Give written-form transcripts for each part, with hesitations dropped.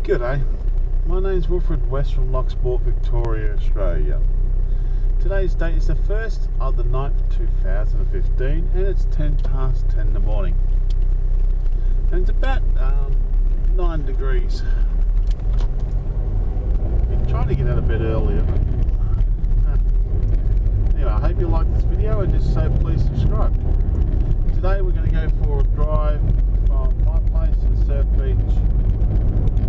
G'day, my name's Wilfred West from Loch Sport, Victoria, Australia. Today's date is the 1st of the 9th 2015 and it's 10 past 10 in the morning. And it's about 9 degrees. I'm trying to get out a bit earlier. Anyway, I hope you like this video and just so please subscribe. Today we're going to go for a drive from my place in Surf Beach,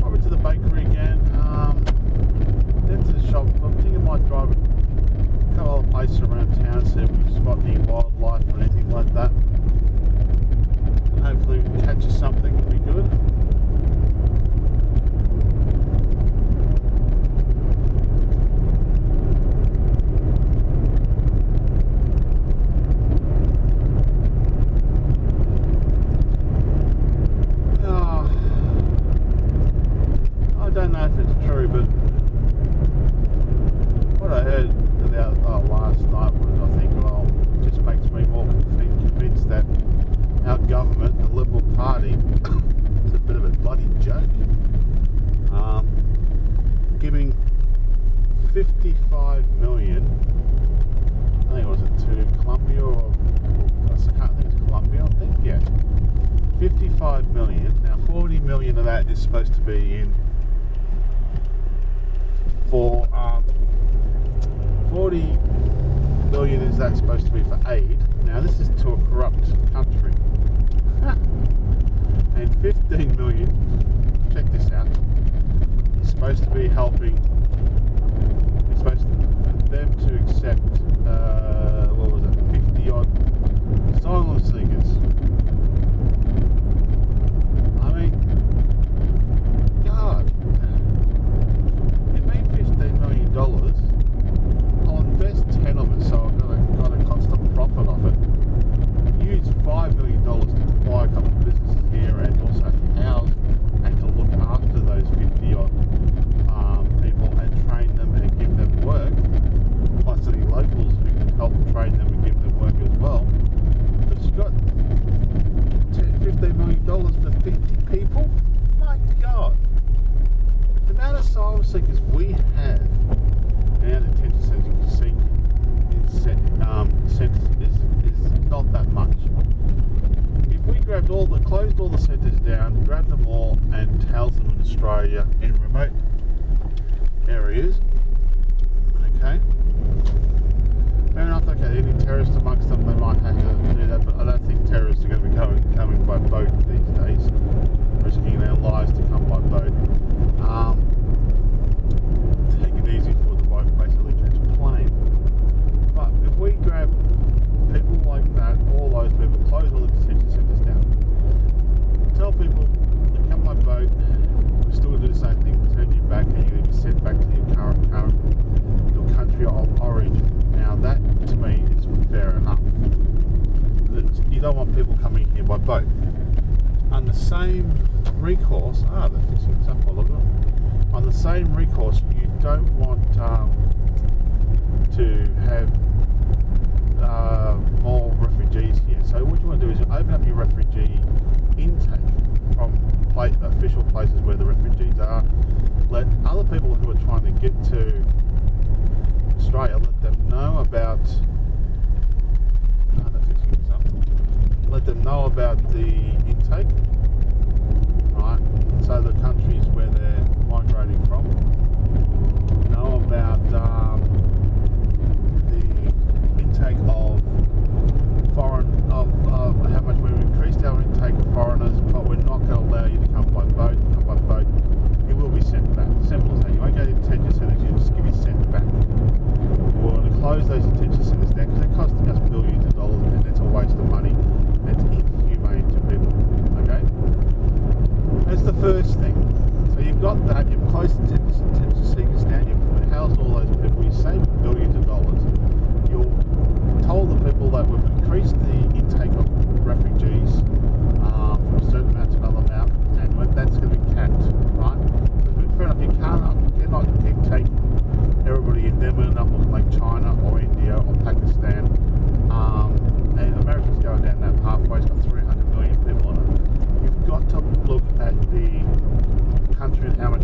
probably to the bakery again, then to the shop. I'm thinking I might drive a couple other places around town, see if we can spot any wildlife or anything like that. And hopefully we can catch us something, it'll be good. I don't know if it's true, but what I heard about last night was, I think, well, it just makes me more convinced that our government, the Liberal Party, is a bit of a bloody joke. Giving 55 million, I think it was to Colombia, or I think it's Colombia, I think, yeah. 55 million, now 40 million of that is supposed to be in for 40 million is that supposed to be for aid. Now this is to a corrupt country. And 15 million, check this out, is supposed to be helping, it's supposed to them to accept what was it, 50 odd asylum seekers. I mean, God, $15 million, I'll invest 10 of it, so I've got a constant profit of it. Use $5 million to buy a couple of businesses here and also house and to look after those 50 odd people and train them and give them work, plus any locals who can help train them and give them work as well. But you've got $15 million for 50 people? My God! The amount of asylum seekers we have in our detention centres is not that much. If we closed all the centres down, grabbed them all and housed them in Australia in remote areas, okay, fair enough, okay, any terrorists amongst them, they might have to do that, but I don't think terrorists are going to be coming by boat these days, risking their lives to come by boat. Take it easy for the boat, basically catch a plane. But if we grab people like that, all those people, close all the detention centres down, tell people to come by boat, we're still going to do the same thing, turn you back and you're going to be sent back to your your country of origin. Now that to me is fair enough. You don't want people coming here by boat. On the same recourse, they're fixing this up, look at them. On the same recourse, you don't want to have more refugees here. So what you want to do is you open up your refugee intake from official places where the refugees are. Let other people who are trying to get to Australia, let them know about they're fixing this up. Let them know about the intake, right? So the countries where they're migrating from, know about the intake of how much we've increased our intake of foreigners, but we're not going to allow you to come by boat. Come by boat, you will be sent back. Simple as that. You won't go to detention centres, you just be sent back. We're going to close those detention centres down because they're costing us billions of dollars and it's a waste of money. It's inhumane to people. Okay? That's the first thing. So you've got that, you've closed the detention centres down, you've housed all those people, you save billions of dollars. You've told the people that we've increased the intake of refugees from a certain amount to another amount, and that's going to be capped, right? Because fair enough, you cannot keep taking everybody in, then we'll end up looking like China or India or Pakistan. And America's going down that pathway, it's got 300 million people in it. You've got to look at the country and how much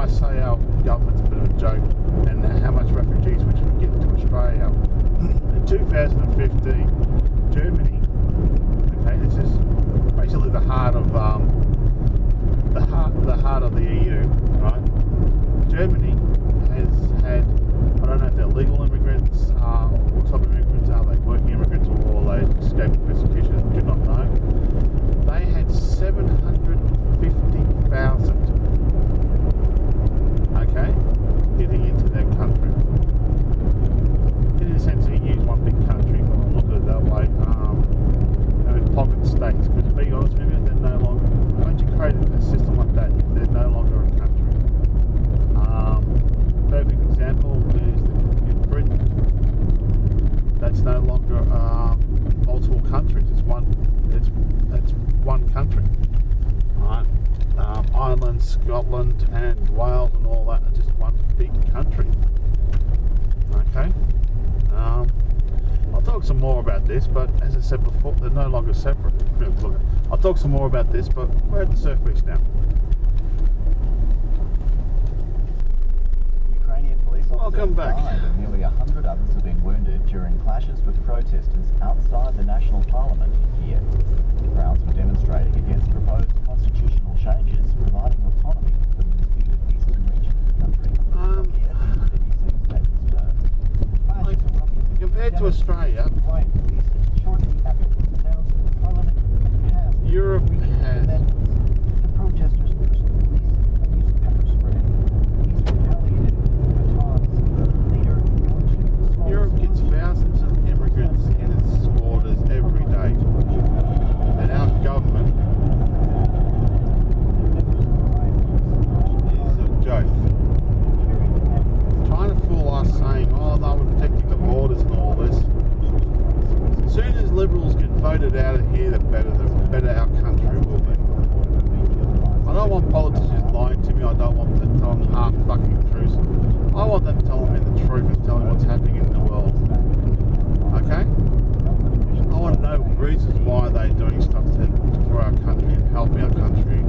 I say our government's a bit of a joke and how much refugees we should get to Australia. In 2015, Germany, okay, this is basically the heart of the EU, right? Germany has had, I don't know if they're legal immigrants, what type of immigrants are they, working immigrants, or they escaped persecution, do not know. They had 750,000, okay, getting into their country. In a sense, you can use one big country, if I look at it that way, and pocket states, because to be honest with you, they're no longer, once you create a system like that, they're no longer a country. Perfect example is in Britain. That's no longer multiple countries. It's one country. Right? Ireland, Scotland, and Wales, and all that are just one big country. Okay. I'll talk some more about this, but as I said before, they're no longer separate. Look, I'll talk some more about this, but we're at the surf beach now. Welcome back. And nearly 100 others have been wounded during clashes with protesters outside the National Parliament in Kiev. Crowds were demonstrating against proposed constitutional changes providing autonomy for the disputed eastern region of the country. Compared to Australia, Europe has... The protesters pushed the police and used pepper spray. Police retaliated at times. Later, Europe gets thousands of immigrants in its borders every day, and our government is a joke. Trying to fool us saying, oh no, we're protecting the borders and all this. As soon as Liberals get voted out of here, the better our country will be. I don't want politicians lying to me. I don't want them telling half fucking truths. I want them telling me the truth and telling what's happening in the world. Okay? I want to know reasons why they're doing stuff for our country and helping our country.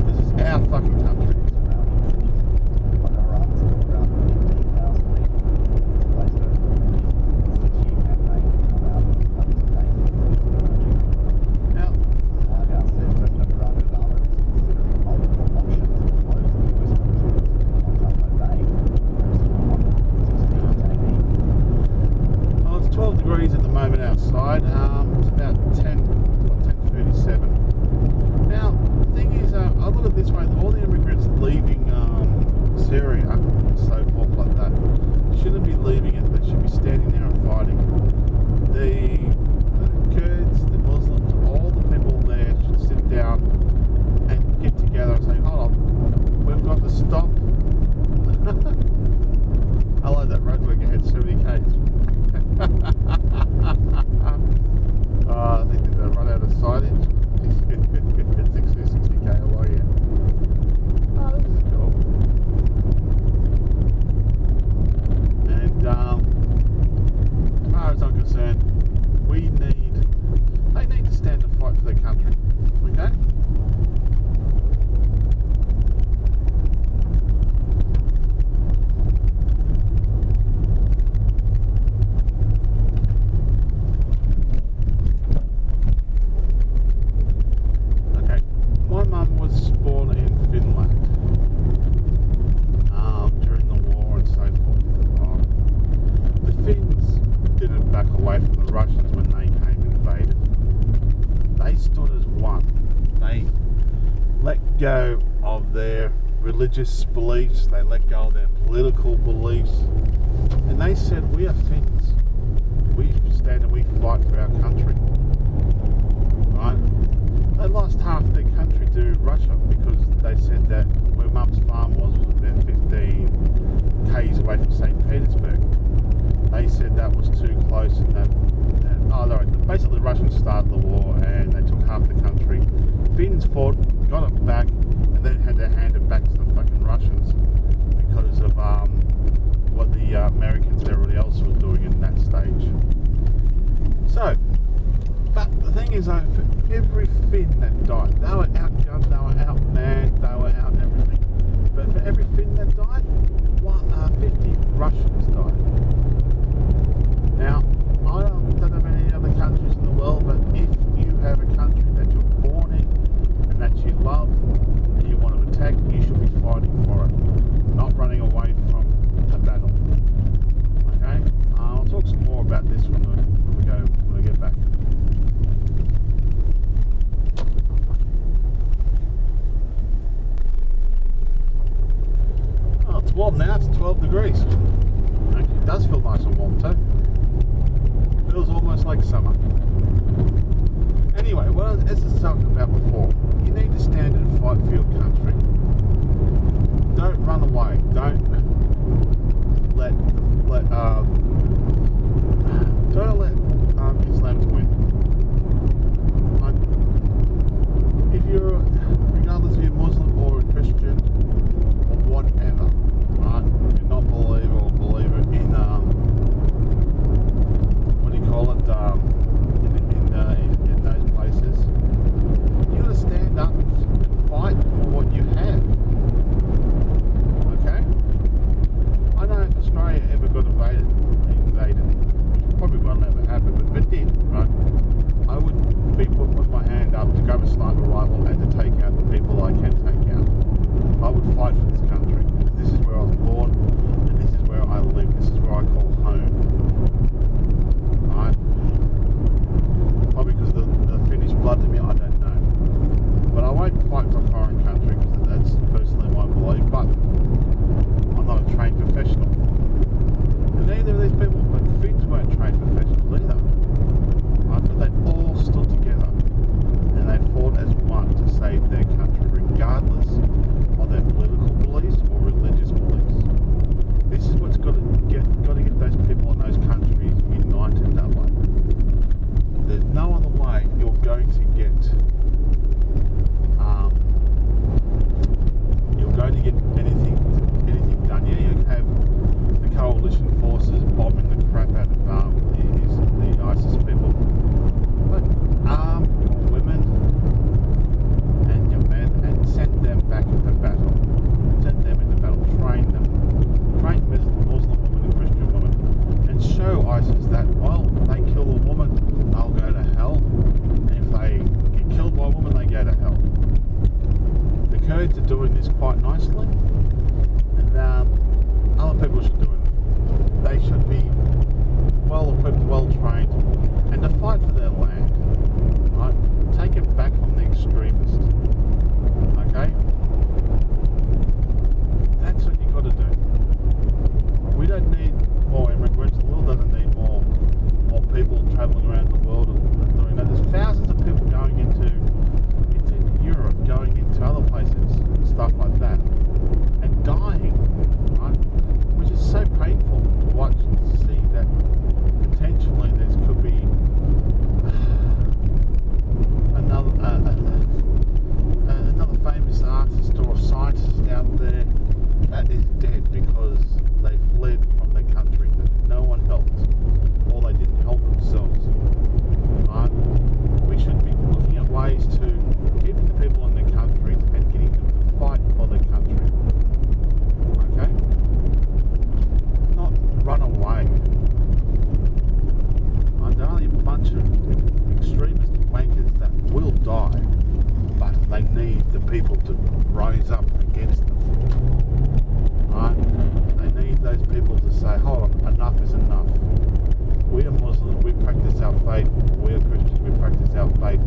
This is our fucking country. At the moment outside, it's about 10:37. Now, the thing is, I look at it this way: all the immigrants leaving Syria and so forth like that shouldn't be leaving it; they should be standing there and fighting. The Kurds, the Muslims, all the people there should sit down and get together and say, "Hold on, we've got to stop." I like that roadwork ahead, 70 k's. I think they're run out of signage. 60k away, yeah. Oh, this is cool. And as far as I'm concerned, they need to stand and fight for their country. Okay? Go of their religious beliefs, they let go of their political beliefs, and they said, we are Finns, we stand and we fight for our country. Right? They lost half their country to Russia because they said that where Mum's farm was about 15 k's away from St. Petersburg. They said that was too close, and basically the Russians started the war and they took half the country. Finns fought, got it back, and then had to hand it back to the fucking Russians because of what the Americans and everybody else was doing in that stage. So, but the thing is, every Finn that died, they were outgunned, they were outmanned, they were out everything. died? 50 Russians died. Now, I don't have any other countries in the world, but if you have a country that you're born in and that you love and you want to attack, you should be fighting for it, not running away from a battle. Okay? I'll talk some more about this when I get back. Oh, it's warm now. It's 12 degrees. It does feel nice and warm too. Feels almost like summer. Anyway, well, as I was talking about before, you need to stand and fight for your country. Don't run away. Don't let Islam win. If you're, regardless if you're Muslim or a Christian or whatever, right? You're not believer in what do you call it? In those places, you got to stand up and fight for what you have. Okay? I don't know if Australia ever got invaded. Probably will never happen, but if it did, right? I would be putting my hand up to grab a sniper rifle and to take out the people I can take out. I would fight for this country. This is where I was born, and this is where I live. This is where I call home. Right? Probably because the Finnish blood to me, I don't know. But I won't fight for a foreign country because that's personally my belief. But I'm not a trained professional. And neither of these people, but the Finns weren't trained professionals either. Right? But they all stood together and they fought as one to save their country, regardless of their political beliefs or religious beliefs. This is what's got to get those people in those countries united that way. There's no other way you're going to get anything done. Yeah, you have the coalition forces bombing the crap out of the ISIS people, but arm your women and your men and send them back into battle. Send them into battle. Train them. Train Muslim women and Christian women, and show ISIS that while they kill a woman, they'll go to hell, and if they get killed by a woman, they go to hell. The Kurds are doing this quite nicely, and other people should do it. They should be well equipped, well trained, and to fight for their land. Right? Take it back from the extremists. Okay? That's what you've got to do. We don't need more immigrants. The world doesn't need more people travelling around the world and doing that. There's thousands of people going into Europe, going into other places, stuff like that, and dying, right? Which is so painful to watch and see that potentially there could be another famous artist or scientist out there that is dead because they fled from their country, that no one helped, or they didn't help themselves. Right? We should be looking at ways to keep the people in their countries and getting them to fight for their country. Okay? Not run away. There are a bunch of extremist wankers that will die, but they need the people to rise up against them. Right? They need those people to say, hold on, enough is enough. We are Muslims, we practice our faith. We are Christians, we practice our faith.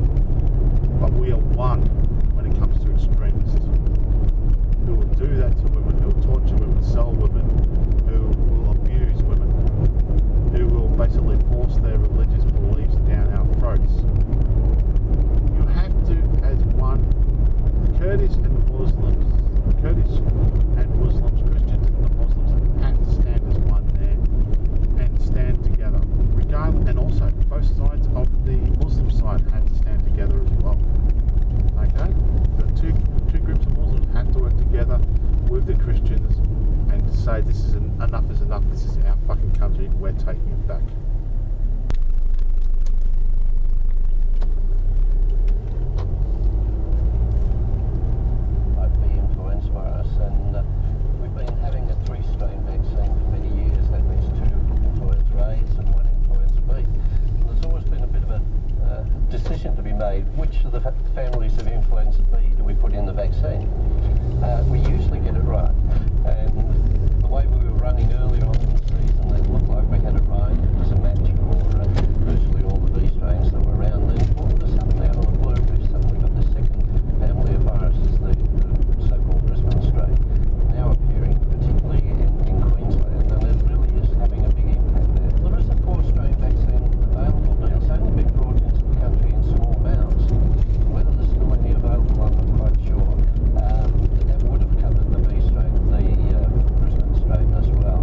But we are one when it comes to extremists who will do that to women, who will torture women, sell women, who will abuse women, who will basically force their religious beliefs down our throats. You have to, as one, the Kurdish and Muslims, Christians and the Muslims have to stand as one there and stand together. And also, both sides of the Muslim side have to stand together as well. Okay? The two groups of Muslims have to work together with the Christians and say this is enough is enough. This is our fucking country. We're taking it back. Might be influence for us, and we've been which of the families of influenza B do we put in the vaccine? We usually get it right. And the way we were running earlier on in the season, it looked like we had it right. It was a match for virtually all the B strains that were around. Then all of a sudden, out of the blue, we suddenly got the second family of viruses, the so-called Brisbane strain, now appearing, particularly in Queensland, and it really is having a big impact there. There is a 4-strain vaccine available, but it's only been brought into the country in small amounts. Whether there's still any available, I'm not quite sure. That would have covered the B strain, the Brisbane strain as well.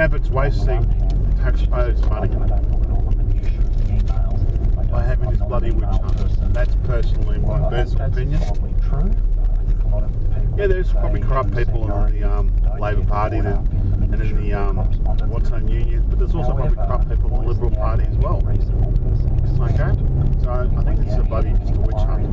Yeah, but it's wasting taxpayers' money by having this bloody witch hunt. That's personally my personal opinion. Yeah, there's probably corrupt people in the Labor Party and in the what's on unions, but there's also probably corrupt people in the Liberal Party as well. Okay, so I think it's a bloody just a witch hunt.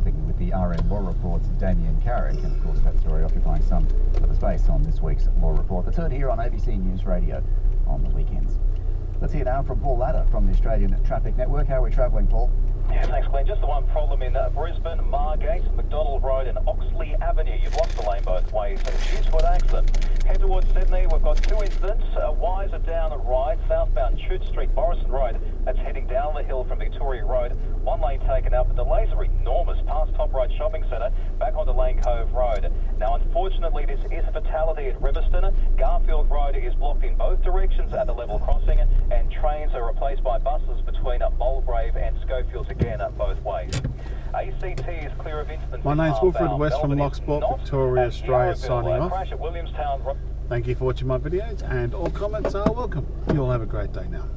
Speaking with the RM Law Report's Damien Carrick, and of course that story occupying some of the space on this week's Law Report. That's heard here on ABC News Radio on the weekends. Let's hear now from Paul Ladder from the Australian Traffic Network. How are we travelling, Paul? Yeah, thanks, Glenn. Just the one problem in Brisbane, Margate, McDonald Road and Oxley Avenue. You've lost the lane both ways. A huge foot accident. Head towards Sydney, we've got two incidents. Wires are down at right, southbound Chute Street, Morrison Road. That's heading down the hill from Victoria Road. One lane taken out, but the delays are enormous. Past Top Road Shopping Centre, back onto Lane Cove Road. Now, unfortunately, this is a fatality at Riverstone. Garfield Road is blocked in both directions at the level crossing, and trains are replaced by buses between Mulgrave and Schofields again both ways. ACT is clear of incidents. My name's Wilfred West from Loch Sport, Victoria, Australia, signing off. Crash at Williamstown. Thank you for watching my videos, and all comments are welcome. You all have a great day now.